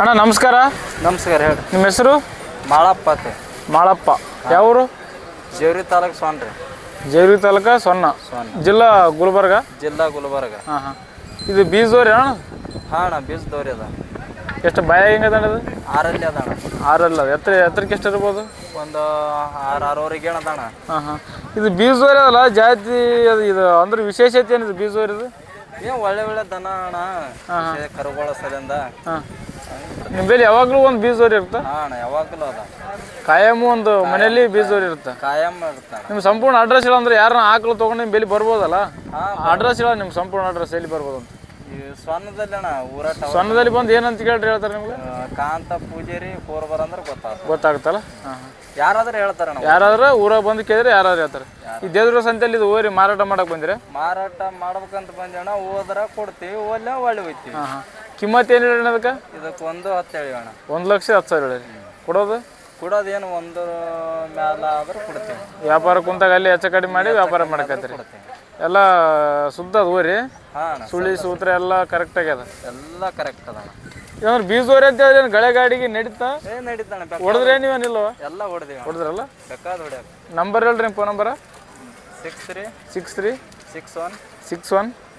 ಅಣ್ಣ ನಮಸ್ಕಾರ. ನಮಸ್ಕಾರ ಹೇಳಿ. ನಿಮ್ಮ ಹೆಸರು? ಮಾಳಪ್ಪ ಅಂತ. ಮಾಳಪ್ಪ. ಯಾವೂರು? ಜೇವರಿ ತಾಲೂಕು ಸೊನ್ರಿ. ಜೇವರಿ ತಾಲೂಕು ಸೊನ್ನ, ಜಿಲ್ಲಾ ಗುಲ್ಬರ್ಗ. ಜಿಲ್ಲಾ ಗುಲ್ಬರ್ಗ. ಹಾಂ ಹಾಂ. ಇದು ಬೀಜದವ್ರಿ ಅಣ್ಣ? ಹಾಂ ಅಣ್ಣ, ಬೀಜದವ್ರಿ ಅದ. ಎಷ್ಟು ಭಯ ಹೆಂಗದ ಅಣ್ಣ? ಇದು 6 ಅದ ಅಣ್ಣ. 6 ಎತ್ತರಕ್ಕೆ ಎಷ್ಟು ಇರ್ಬೋದು? ಒಂದು 6-6.5 ಅದ ಅಣ್ಣ. ಹಾಂ ಹಾಂ. ಇದು ಬೀಜದವ್ರಿ ಅದಲ್ಲ ಜಾತಿ, ಅದು ಇದು ಅಂದ್ರೆ ವಿಶೇಷತೆ ಏನಿದೆ ಬೀಜದವ್ರಿದು? ಏನು ಒಳ್ಳೆ ದನ ಅಣ್ಣ, ಕರುಗಳ ಸಲಿಂದ. ಹಾಂ. ನಿಮ್ಮಲ್ಲಿ ಯಾವಾಗಲೂ ಒಂದು ಬೀಜದವ್ರಿ ಇರುತ್ತೆ? ಹಾಂ ಅಣ್ಣ, ಯಾವಾಗಲೂ ಅದ. ಕಾಯಂ ಒಂದು ಮನೆಯಲ್ಲಿ ಬೀಜದವ್ರಿ ಇರುತ್ತೆ? ಕಾಯಂ ಇರುತ್ತೆ. ನಿಮ್ಮ ಸಂಪೂರ್ಣ ಅಡ್ರೆಸ್ ಇಲ್ಲ ಅಂದ್ರೆ ಯಾರನ್ನ ಆಕಳು ತೊಗೊಂಡು ನಿಮ್ಮ ಬೆಲೆ ಬರ್ಬೋದಲ್ಲ? ಹಾಂ, ಅಡ್ರೆಸ್ ಇಲ್ಲ ನಿಮ್ಮ ಸಂಪೂರ್ಣ ಅಡ್ರೆಸ್ ಎಲ್ಲಿ ಬರ್ಬೋದು ಅಂತ? ಈ ಸೊನ್ನದಲ್ಲಿ ಅಣ್ಣ, ಊರ ಸೊನ್ನದಲ್ಲಿ ಬಂದು ಏನಂತ ಕೇಳ್ರಿ ಹೇಳ್ತಾರೆ ನಿಮ್ಗೆ? ಕಾಂತ ಪೂಜಾರಿ ಕೋರ್ಬರ್ ಅಂದ್ರೆ ಗೊತ್ತಾಗುತ್ತಲ್ಲ? ಹಾಂ ಹಾಂ. ಯಾರಾದ್ರೂ ಹೇಳ್ತಾರಣ್ಣ. ಯಾರಾದ್ರೂ ಊರಾಗ ಬಂದು ಕೇಳಿದ್ರೆ ಯಾರು ಹೇಳ್ತಾರೆ? ಈ ದೇವ್ರ ಸಂತೆಯಲ್ಲಿ ಇದು ಓರಿ ಮಾರಾಟ ಮಾಡಕ್ಕೆ ಬಂದಿರ? ಮಾರಾಟ ಮಾಡ್ಬೇಕಂತ ಬಂದಣ್ಣ, ಹೋದ್ರ ಕೊಡ್ತೀವಿ, ಒಳ್ಳೆ ಹೋಯ್ತೀವಿ. ಹಾಂ ಹಾಂ. ಕಿಮ್ಮತ್ತು ಏನು ಹೇಳಿ ಅದಕ್ಕೆ? ಇದಕ್ಕೆ 1.10 ಹೇಳಿ ಅಣ್ಣ. 1,10,000 ಹೇಳಿ. ಕೊಡೋದು ಕೊಡೋದೇನು 1 ಮ್ಯಾಲ ಆದ್ರೆ ಕೊಡ್ತೀವಿ. ವ್ಯಾಪಾರ ಕುಂತಾಗ ಅಲ್ಲಿ ಹೆಚ್ಚು ಕಡಿಮೆ ಮಾಡಿ ವ್ಯಾಪಾರ ಮಾಡಕತ್ತೀರಿ? ಎಲ್ಲ ಶುದ್ಧ ಅದು ಓರಿ? ಹಾಂ. ಸುಳಿ ಸೂತ್ರ ಎಲ್ಲ ಕರೆಕ್ಟ್ ಆಗ್ಯದ? ಎಲ್ಲ ಕರೆಕ್ಟ್ ಅದ ಅಣ್ಣ. ಇದಂದ್ರೆ ಬೀಜದವ್ರಿ ಅಂತ ಹೇಳಿ ಗಳೆ ಗಾಡಿಗೆ ನಡೀತಾ? ನಡೀತಾನೆ. ಹೊಡೆದ್ರೆ ನೀವೇನಿಲ್ಲವ? ಎಲ್ಲ ಹೊಡೆದಿವಿ. ಹೊಡೆದ್ರಲ್ಲ? ಬೇಕಾದ ಹೊಡ್ಯಾಕ. ನಂಬರ್ ಹೇಳ್ರಿ ನಿಮ್ಮ ಫೋನ್ ನಂಬರ? 63 61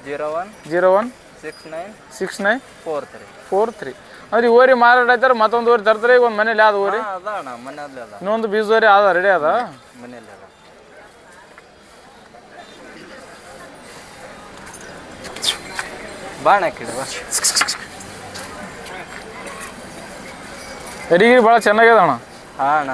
01 01 69 43 ಅಂದ್ರೆ ಈ ಓರಿ ಮಾರಾಟ ಆಯ್ತಾರೆ, ಮತ್ತೊಂದು ಓರಿ ತರ್ತಾರೆ. ಈಗ ಒಂದು ಮನೇಲಿ ಯಾವ್ದು ಓರಿ ಅದ ಅಣ್ಣ, ಮನೆಯಲ್ಲಿ ಅದ. ಇನ್ನೊಂದು ಬೀಜದವ್ರಿ ಅದ ರೆಡಿ ಅದ? ಮನೆಯಲ್ಲಿ ಅದ. ಬಾಣ ಕಿಡುವ ಹೆರಿಗಿರಿ ಭಾಳ ಚೆನ್ನಾಗ್ಯದ ಅಣ್ಣ. ಹಾಂ ಅಣ್ಣ.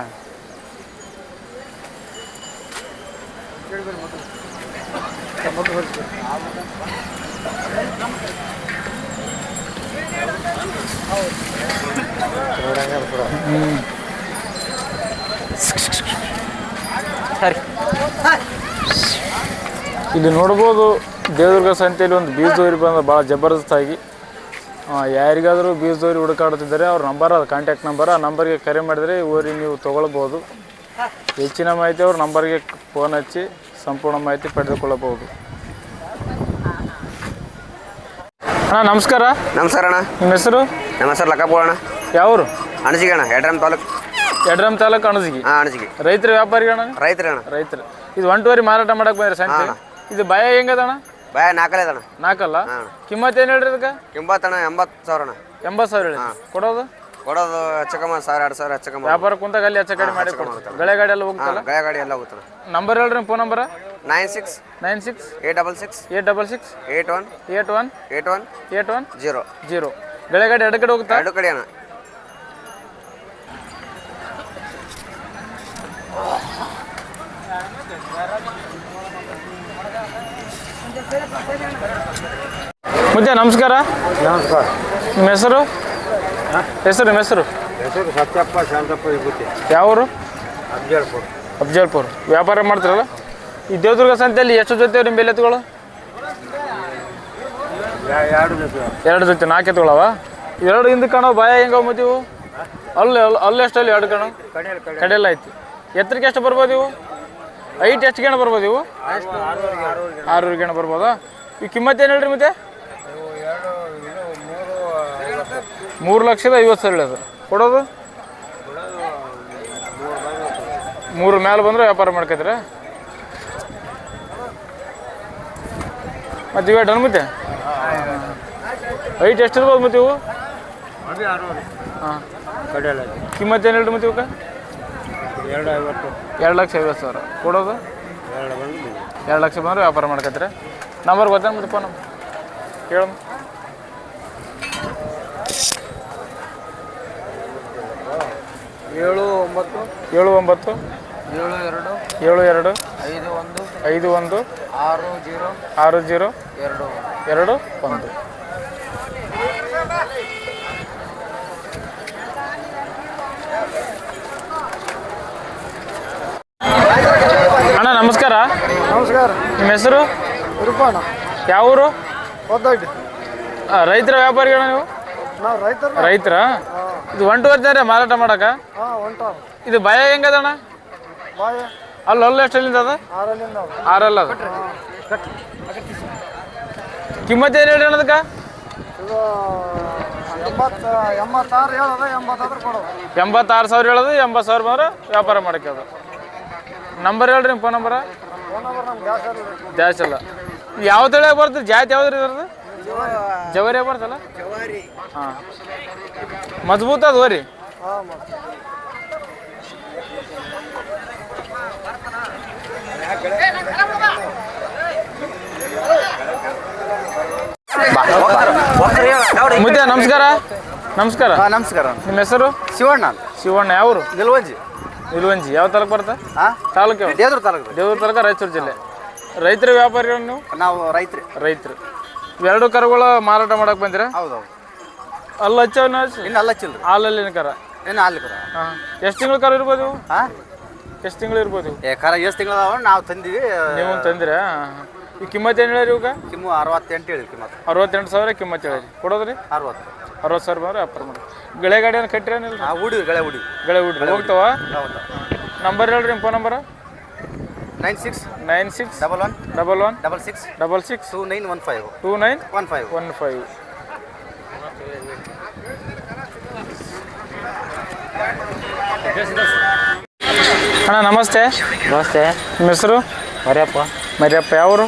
ಸರಿ, ಇಲ್ಲಿ ನೋಡ್ಬೋದು ದೇವದುರ್ಗ ಸಂತೆಯಲ್ಲಿ ಒಂದು ಬೀಜದವ್ರಿ ಬಂದ ಭಾಳ ಜಬರ್ದಸ್ತಾಗಿ. ಯಾರಿಗಾದರೂ ಬೀಜದವ್ರಿ ಹುಡುಕಾಡುತ್ತಿದ್ದಾರೆ ಅವ್ರ ನಂಬರ್ ಅದು ಕಾಂಟ್ಯಾಕ್ಟ್ ನಂಬರ್. ಆ ನಂಬರ್ಗೆ ಕರೆ ಮಾಡಿದರೆ ಊರಿ ನೀವು ತೊಗೊಳ್ಬೋದು. ಹೆಚ್ಚಿನ ಮಾಹಿತಿ ಅವ್ರ ನಂಬರ್ಗೆ ಫೋನ್ ಹಚ್ಚಿ ಸಂಪೂರ್ಣ ಮಾಹಿತಿ ಪಡೆದುಕೊಳ್ಳಬಹುದು. ಅಣ್ಣ ನಮಸ್ಕಾರ. ನಮಸ್ಕಾರ ಅಣ್ಣ. ನಿಮ್ಮ ಹೆಸರು? ನಮ್ಮ ಹೆಸರು ಲಕ್ಕಪ್ಪ ಅಣ್ಣ. ಯಾವರು? ಅಣಜಿಗೆ ಅಣ್ಣ, ಯಡ್ರಾಮ್ ತಾಲೂಕು. ಯಡ್ರಾಮ್ ತಾಲೂಕು ಅಣಜಿಗೆ. ಹಾಂ, ಅಣಜಿಗೆ. ರೈತರ ವ್ಯಾಪಾರಿ ಅಣ್ಣ? ರೈತರ ಅಣ್ಣ. ರೈತರು. ಇದು ಒಂಟುವರಿ ಮಾರಾಟ ಮಾಡಕ್ಕೆ ಬಂದ್ರೆ ಸಂತೆ. ಇದು ಭಯ ಹೆಂಗದ ಅಣ್ಣ? ಭಯ 4 ಅದ ಅಣ್ಣ. 4 ಕಿಮ್ಮತ್ತು ಏನು ಹೇಳ್ರಿ ಅದಕ್ಕೆ? ಕಿಂಬತ್ತು ಅಣ್ಣ 80,000 ಅಣ್ಣ. 80,000 ಹೇಳಿ. ಕೊಡೋದು ಹೆಚ್ಚಕಮ್ಮ 1,000-2,000 ಹೆಚ್ಚಕಮ್ಮ. ವ್ಯಾಪಾರ ಕುಂತಾಗ ಅಲ್ಲಿ ಹೆಚ್ಚ ಕಡಿಮೆ ಮಾಡಿ ಕೊಡ್ತಾರೆ. ಗಳೆ ಗಾಡಿ ಎಲ್ಲ ಹೋಗ್ತಲ್ಲ? ಗಳೆ ಗಾಡಿ ಎಲ್ಲ ಹೋಗ್ತದೆ. ನಂಬರ್ ಹೇಳ್ರಿ ಫೋನ್ ನಂಬರ್? 96 866 81 0. ಗಳೆ ಗಾಡಿ ಎರಡು ಕಡೆ ಹೋಗುತ್ತಾ? ಎರಡು ಕಡೆ ಅಣ್ಣ. ಮುದ್ದೆ ನಮಸ್ಕಾರ. ನಮಸ್ಕಾರ. ನಿಮ್ಮ ಹೆಸರು? ನಿಮ್ಮ ಹೆಸರು? ಸತ್ಯಪ್ಪ ಶಾಂತಪ್ಪ ವಿಭೂತಿ. ಯಾವರು? ಅಫ್ಜಲ್ಪುರ. ವ್ಯಾಪಾರ ಮಾಡ್ತೀರಲ್ಲ? ಈ ದೇವದುರ್ಗ ಸಂತೆಯಲ್ಲಿ ಎಷ್ಟು ಜೊತೆ ನಿಮ್ಮ ಬೆಲೆ ಎತ್ತುಗಳು? 2 ಜೊತೆ. 2 ಜೊತೆ 4 ಎತ್ತುಗಳವ? 2 ಹಿಂದಕ್ಕೆ ಕಾಣೋ ಭಯ ಹೆಂಗವ ಮತ್ತೆ ಇವು? ಅಲ್ಲಿ ಎಷ್ಟಲ್ಲಿ 2 ಕಾಣೋ? ಕಡೆಯಲ್ಲ ಐತಿ. ಎತ್ತರಕ್ಕೆ ಎಷ್ಟು ಬರ್ಬೋದು ಇವು? ಹೈಟ್ ಎಷ್ಟು ಗೇಣ ಬರ್ಬೋದು ಇವು? 6 ಗೇಣ ಬರ್ಬೋದಾ? ಈ ಕಿಮ್ಮತ್ತು ಏನು ಹೇಳ್ರಿ ಮತ್ತೆ? 3,50,000 ಅದು. ಕೊಡೋದು 3 ಮೇಲೆ ಬಂದರೆ ವ್ಯಾಪಾರ ಮಾಡ್ಕೊತೀರ? ಮತ್ತು ಇವೇ ಡನ್ ಮತ್ತೆ ಹೈಟ್ ಎಷ್ಟು ಇರ್ಬೋದು ಮತ್ತೆ ಇವು? ಹಾಂ. ಕಿಮ್ಮತ್ತು ಏನು ಹೇಳ್ರಿ ಮತ್ತೆ ಇವಕ್ಕೆ? 2,50,000. ಕೊಡೋದು 2 ಲಕ್ಷ ಬಂದರೆ ವ್ಯಾಪಾರ ಮಾಡ್ಕೊತೀರ? ನಂಬರ್ ಗೊತ್ತೇನು ಮತ್ತೆ ಫೋನ್ ನಂಬರ್ ಹೇಳು. 79 72 51 51 60 21. ಅಣ್ಣ ನಮಸ್ಕಾರ. ನಮಸ್ಕಾರ. ನಿಮ್ಮ ಹೆಸರು? ರೂಪಣ್ಣ. ಯಾವ ಊರು? ಒದ್ದಡ್ಡಿ. ರೈತರ ವ್ಯಾಪಾರಿಗಳ ನೀವು? ನಾವು ರೈತರ? ಇದು ಒಂಟುವರೆ ಮಾರಾಟ ಮಾಡಕ? ಇದು ಭಯ ಹೆಂಗದಣ್ಣ? ಅಲ್ಲಿ ಎಷ್ಟಲ್ಲಿಂದ ಅದ? 6 ಅದ. ಕಿಮ್ಮತ್ತು ಏನು ಹೇಳಿ ಅದಕ್ಕೆ? ಇದು 86 ಹೇಳೋದು 80 ಕೊಡೋದು 86,000 ಹೇಳೋದು 80,000 ಬಂದ್ರೆ ವ್ಯಾಪಾರ ಮಾಡಕ್ಕೋದು. ನಂಬರ್ ಹೇಳ್ರಿ ನಿಮ್ಮ ಫೋನ್ ನಂಬರ. ಫೋನ್ ನಂಬರ್ ನಮ್ಗೆ ಜಾಸ್ತಿ ಅಲ್ಲ. ಯಾವ ತಳಿಯಾಗ ಬರ್ತದೆ? ಜಾತಿ ಯಾವ್ದು ರೀ ಇದ್ರದ್ದು? ಜವಾರಿ ಬರ್ತಲ್ಲ. ಹಾಂ, ಮಜಬೂತ್ ಅದು ರೀ. ಹಾಂ ಮುದ್ದೆ ನಮಸ್ಕಾರ. ನಮಸ್ಕಾರ. ನಮಸ್ಕಾರ. ನಿಮ್ಮ ಹೆಸರು? ಶಿವಣ್ಣ ಅಂತ. ಶಿವಣ್ಣ. ಯಾವರು? ನಿಲ್ವಂಜಿ. ನಿಲ್ವಂಜಿ. ಯಾವ ತಾಲೂಕು ಬರುತ್ತೆ? ತಾಲೂಕು ಯಾವ್ದು? ದೇವ್ರ ತಾಲೂಕು. ದೇವ್ರ ತಾಲೂಕು, ರಾಯಚೂರು ಜಿಲ್ಲೆ. ರೈತರ ವ್ಯಾಪಾರಿಗಳು ನೀವು? ನಾವು ರೈತರಿ. ರೈತರು. ಎರಡು ಕರುಗಳು ಮಾರಾಟ ಮಾಡಕ್ಕೆ ಬಂದಿರಾ? ಹೌದೌದು. ಅಲ್ಲಿ ಹಚ್ಚವ ಇನ್ನು ಅಲ್ಲ ಚಿಲ್ರಿ. ಹಾಲಲ್ಲಿನ ಕರ. ಇನ್ನು ಅಲ್ಲಿ ಕರ. ಹಾಂ, ಎಷ್ಟು ತಿಂಗಳು ಕರು ಇರ್ಬೋದು ಇವು? ಹಾಂ, ಎಷ್ಟು ತಿಂಗಳು ಇರ್ಬೋದು? ಕರ ಎಷ್ಟು ತಿಂಗಳು ಅದಾವ ನಾವು ತಂದಿವಿ. ನೀವು ತಂದಿರಾ? ಈ ಕಿಮ್ಮತ್ತು ಏನು ಹೇಳಿರಿ ಇವಾಗ? ಕಿಮ್ಮು 68 ಹೇಳಿ ಕಿಮ್ಮತ್ತು. 68,000 ಕಿಮ್ಮತ್ತು ಹೇಳಿರಿ. ಕೊಡೋದ್ರಿ? 60,000 ಬಂದ್ರೆ ವ್ಯಾಪಾರ ಮಾಡಿ. ಗಳೆ ಗಾಡಿಯನ್ನು ಕಟ್ಟಿರೇನಿಲ್ಲ? ಉಡಿ ಗಳೆ ಉಡಿ. ಗಳೆ ಉಡ್ರಿ ಹೋಗ್ತಾವ? ನಂಬರ್ ಹೇಳ್ರಿ ನಿಮ್ಮ ಫೋನ್ ನಂಬರ. 96 11 66 2915 2915. ಅಣ್ಣ ನಮಸ್ತೆ. ನಮಸ್ತೆ. ನಿಮ್ಮ ಹೆಸರು? ಮರಿಯಪ್ಪ. ಮರಿಯಪ್ಪ. ಯಾವರು?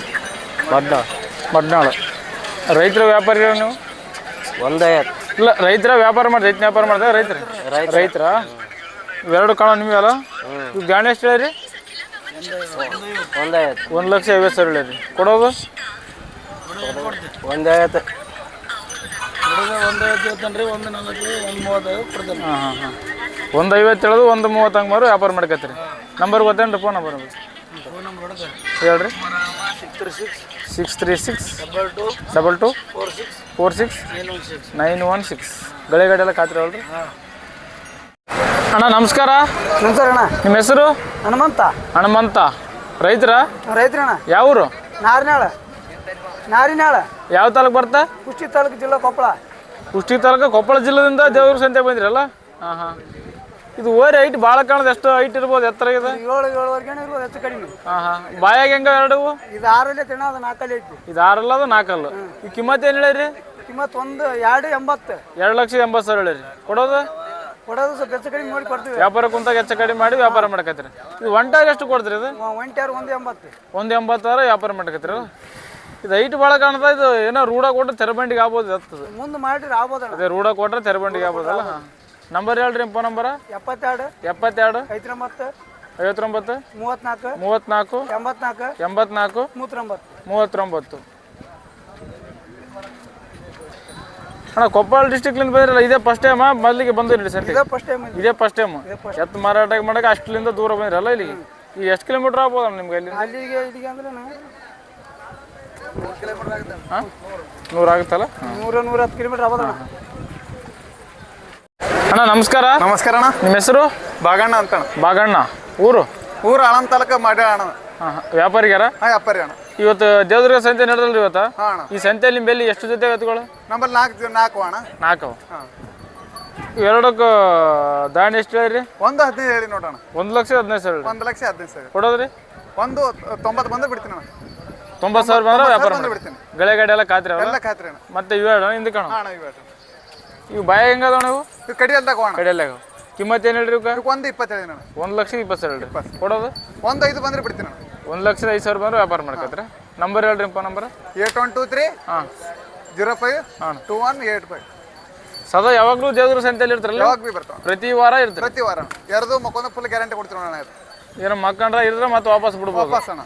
ಮಡ್ನಾಳು. ರೈತರ ವ್ಯಾಪಾರಿಗಳು ನೀವು? 150. ಇಲ್ಲ, ರೈತರ ವ್ಯಾಪಾರ ಮಾಡಿ ರೈತನ ವ್ಯಾಪಾರ ಮಾಡ್ತಾರೆ. ರೈತರ ಇವೆರಡು ಕಾಳು ನಿಮಗೆ ಅಲ್ಲ? ಇವು ಗಾಣಿ ಎಷ್ಟು ಹೇಳಿರಿ? 150. 1,50,000 ಹೇಳಿರಿ. ಕೊಡೋದು? 150. ಹಾಂ ಹಾಂ ಹಾಂ. 150 ಹೇಳೋದು 130 ಹಂಗೆ ಮಾರು ವ್ಯಾಪಾರ ಮಾಡ್ಕತ್ತೀರಿ. ನಂಬರ್ ಗೊತ್ತೇನು ರೀ? ಫೋನ್ ನಂಬರ್ ಹೇಳ್ರಿ. 636 22 46 916. ಗಳೆ ಗಾಡಿ ಎಲ್ಲ ಖಾತ್ರಿ ಅಲ್ರಿ? ಅಣ್ಣ ನಮಸ್ಕಾರ. ನಮಸ್ಕಾರ ಅಣ್ಣ. ನಿಮ್ಮ ಹೆಸರು? ಹನುಮಂತ. ರೈತರ? ರೈತರಣ್ಣ. ಯಾವ ಊರು? ನಾರಿನಾಳ. ಯಾವ ತಾಲೂಕು ಬರ್ತಾ? ಕುಷ್ಟಗಿ ತಾಲೂಕು, ಜಿಲ್ಲಾ ಕೊಪ್ಪಳ. ಕುಷ್ಟಗಿ ತಾಲೂಕು, ಕೊಪ್ಪಳ ಜಿಲ್ಲೆದಿಂದ ದೇವ್ರ ಸಂತೆ ಬಂದಿರಲ್ಲ? ಹಾಂ ಹಾಂ. ಇದು ಓರಿ ಹೈಟ್ ಭಾಳ ಕಾಣೋದು. ಎಷ್ಟು ಹೈಟ್ ಇರ್ಬೋದು? ಎತ್ತರ ಇದೆ? 7-7.5 ಇರ್ಬೋದು, ಹೆಚ್ಚು ಕಡಿಮೆ. ಹಾಂ ಹಾಂ. ಬಾಯಾಗ ಹೆಂಗ ಎರಡು? ಇದು 6 ತಿನ್ನ, ಅದು 4 ಐತಿ. ಇದು 6 ಅದು 4. ಈ ಕಿಮ್ಮತ್ತು ಏನು ಹೇಳಿರಿ? ಕಿಮ್ಮತ್ತು 280. 2,80,000 ಹೇಳಿರಿ. ಕೊಡೋದು? ಕೊಡೋದು ಸ್ವಲ್ಪ ಹೆಚ್ಚು ಕಡಿಮೆ ಮಾಡಿ ಕೊಡ್ತೀವಿ. ವ್ಯಾಪಾರ ಕುಂತಾಗ ಹೆಚ್ಚು ಕಡಿಮೆ ಮಾಡಿ ವ್ಯಾಪಾರ ಮಾಡ್ಕತ್ತೀರಿ. ಇದು ಒಂಟಾಗ ಎಷ್ಟು ಕೊಡ್ತೀರಿ? ಇದು ಒಂಟ್ಯಾರು 180. 180 ವ್ಯಾಪಾರ ಮಾಡ್ಕತ್ತೀರಲ್ಲ? ಇದು ಹೈಟ್ ಭಾಳ ಕಾಣ್ತಾ. ಇದು ಏನೋ ರೂಢ ಕೊಟ್ಟರೆ ತೆರಬಂಡಿಗೆ ಆಗ್ಬೋದು. ಹತ್ತದು ಮುಂದೆ ಮಾಡಿರಿ ಆಗ್ಬೋದಣ್ಣ. ಅದೇ ರೂಢ ಕೊಟ್ಟರೆ ತೆರಬಂಡಿಗೆ ಆಗ್ಬೋದಲ್ಲ? ಹಾಂ. ನಂಬರ್ ಹೇಳ್ರಿ ನಿಮ್ಮ ಫೋನ್ ನಂಬರ. 72 72 59 59 34 34 84 84 39. ಅಣ್ಣ, ಕೊಪ್ಪಳ ಡಿಸ್ಟಿಕ್ಲಿಂದ ಬಂದಿರಲ್ಲ? ಇದೇ ಫಸ್ಟ್ ಟೈಮಾ? ಮೊದಲಿಗೆ ಬಂದಿರಿ ಸಂತೆ? ಇದೇ ಫಸ್ಟ್ ಟೈಮ್. ಇದೇ ಫಸ್ಟ್ ಟೈಮು ಎತ್ತು ಮಾರಾಟ ಮಾಡೋಕೆ ಅಷ್ಟಲಿಂದ ದೂರ ಬಂದಿರಲ್ಲ ಇಲ್ಲಿಗೆ? ಈಗ ಎಷ್ಟು ಕಿಲೋಮೀಟ್ರ್ ಆಗ್ಬೋದ ನಿಮ್ಗೆ ಅಲ್ಲಿ? ಅಲ್ಲಿಗೆ ಇಲ್ಲಿಗೆ ಅಂದ್ರೆ 100 ಆಗುತ್ತಲ್ಲ? 100-110 ಕಿಲೋಮೀಟರ್ ಆಗ್ಬೋದಣ್ಣ. ಅಣ್ಣ ನಮಸ್ಕಾರ. ನಮಸ್ಕಾರ ಅಣ್ಣ. ನಿಮ್ಮ ಹೆಸರು? ಬಾಗಣ್ಣ ಅಂತ. ಬಾಗಣ್ಣ. ಊರು? ಆಳಂದ ತಾಲೂಕು ಮಾಡ್ಯಾಳ ಅಣ್ಣ. ಹಾಂ ಹಾಂ. ವ್ಯಾಪಾರಿಗಾರ? ಹಾಂ, ವ್ಯಾಪಾರಿ ಅಣ್ಣ. ಇವತ್ತು ದೇವದುರ್ಗ ಸಂತೆ ನಡೆದಲ್ರಿ ಇವತ್ತು? ಹಾಂ ಅಣ್ಣ. ಈ ಸಂತೆಯಲ್ಲಿ ನಿಮ್ಮಲ್ಲಿ ಎಷ್ಟು ಜೊತೆ ಎತ್ತುಗಳು? ನಮ್ಮಲ್ಲಿ 4 ಅಣ್ಣ. 4. ಹಾಂ. ಇವೆರಡಕ್ಕೂ ದಾಣಿ ಎಷ್ಟು ಹೇಳಿರಿ? 115 ಹೇಳಿ ನೋಡೋಣ. 1,15,000 ಹೇಳಿ. 1,15,000 ಕೊಡೋದ್ರಿ? 90 ಬಂದ್ರೆ ಬಿಡ್ತೀನಿ ಅಣ್ಣ. 90,000 ಬಂದ್ರೆ ವ್ಯಾಪಾರ ಬಿಡ್ತೀನಿ. ಗಳೆ ಗಾಡಿ ಎಲ್ಲ ಖಾತ್ರಿ ಎಲ್ಲ ಖಾತ್ರಿ ಅಣ್ಣ. ಮತ್ತೆ ಇವೇಳು ಹಿಂದಕ್ಕೆ ಕಾಣು. ಅಣ್ಣ ಇವು ಇವು ಬಾಯ ಹೆಂಗದ ನೀವು? ಇವು ಕಡಿಯಲ್ದಾಗ ಹೋಗೋಣ. ಕಡಿಯಲ್ಲಾಗ ಕಿಮ್ಮತ್ತು ಏನು ಹೇಳ್ರಿ? ಇವಕ್ಕೆ 120 ಹೇಳಿ ಅಣ್ಣ. 1,20,000 ಹೇಳ್ರಿ. ಕೊಡೋದು? 105 ಬಂದ್ರೆ ಬಿಡ್ತೀನಿ ಅಣ್ಣ. 1,05,000 ಬಂದ್ರೆ ವ್ಯಾಪಾರ ಮಾಡ್ಕತ್ರಿ. ನಂಬರ್ ಹೇಳ್ರಿ ನಿಮ್ಮ ನಂಬರ್. 8123 ಹಾಂ 05 ಹಾಂ 2185. ಸದಾ ಯಾವಾಗಲೂ ದೇವದುರ್ಗ ಸಂತೆಯಲ್ಲಿ ಇರ್ತಾರಲ್ಲ? ಯಾವಾಗ ಭೀ ಬರ್ತಾವ. ಪ್ರತಿ ವಾರ ಇರ್ತಾರೆ? ಪ್ರತಿ ವಾರ. ಎರಡು ಮಕ್ಕೊಂದು ಫುಲ್ ಗ್ಯಾರಂಟಿ ಕೊಡ್ತೀವಿ ಅಣ್ಣ. ಏನೋ ಮಕ್ಕಂಡ್ರೆ ಇದ್ರೆ ಮತ್ತೆ ವಾಪಸ್ ಬಿಡ್ಬೋದು. ವಾಪಸ್ ಅಣ್ಣ.